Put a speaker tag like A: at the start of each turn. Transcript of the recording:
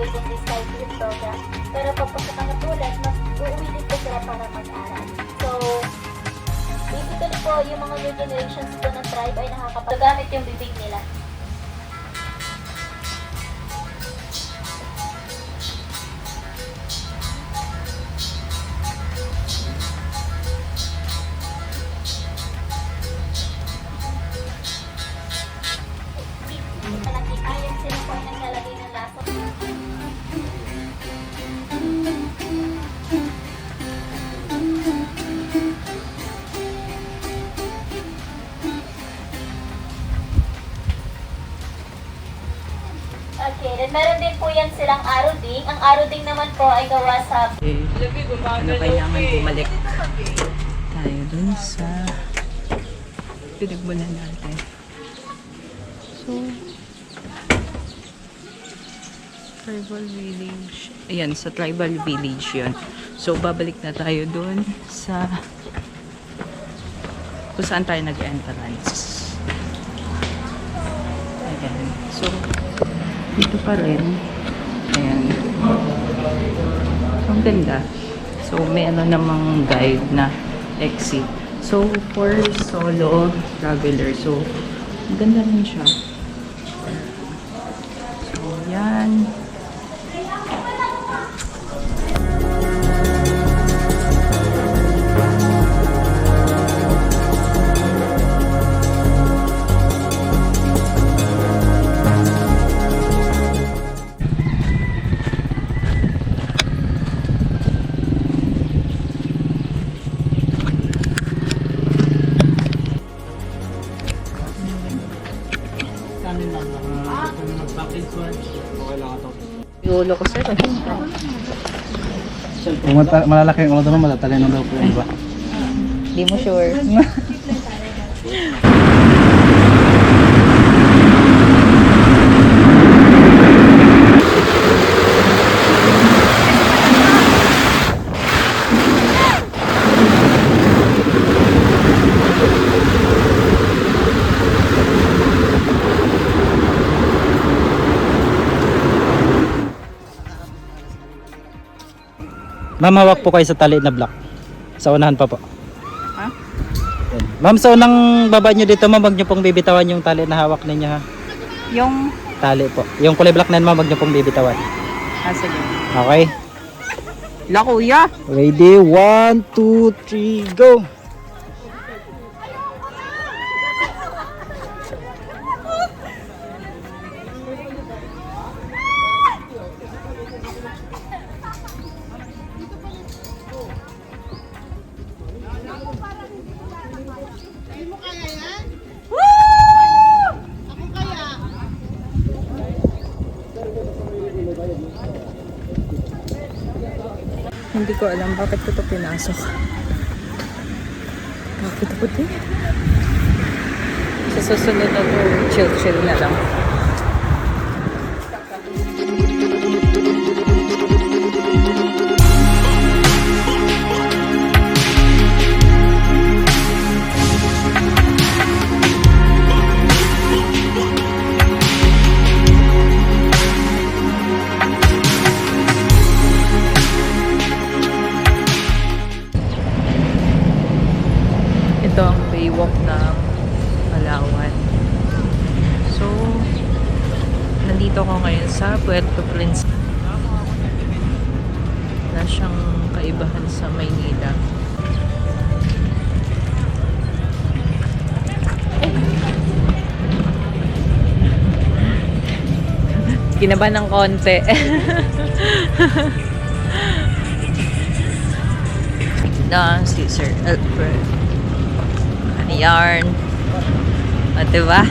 A: participate in this cycling program. Pero pagpunta ka tulad, mas uuwi din po sila para mag-aral. So, basically po, yung mga new generations po ng tribe ay nakakapaggamit yung bibig nila. Ayan sila po ay naglalagay ng laso. Okay, then meron din po yan silang aroding. Ang aroding naman po ay gawa sa...
B: Ano kailangan bumalik tayo dun sa pinagmulan natin. So, tribal village. Ayan, sa tribal village yun. So, babalik na tayo dun sa kung saan tayo nag-entrance. Ayan. So, dito pa rin. Ayan. Ang ganda. So, may ano namang guide na exit. So, for solo traveler. So, ang ganda rin siya. So, yan. Yulo ko sir.
C: Kung malalaki ang ulo naman, matatalino daw po yung iba.
B: Hindi mo sure.
C: Ma'am, hawak po kayo sa tali na block. Sa unahan pa po.
B: Ha?
C: Yan. Ma'am, sa unang baba nyo dito, ma'am, wag nyo pong bibitawan yung tali na hawak ninyo ha.
B: Yung...
C: Tali po. Yung kulay black na yan, ma'am, wag nyo pong bibitawan.
B: sige.
C: Okay?
B: La kuya!
C: Ready? 1, 2, 3, go!
B: Hindi ko alam bakit ko ito pinasok. Bakit ako ito? Sa susunod na chill-chill na lang. Ito ang baywalk ng Palawan. So, nandito ko ngayon sa Puerto Princesa. Wala siyang kaibahan sa Maynila. Kinabahan ng konti. Na si Sir Alfred. Yarn. O, diba?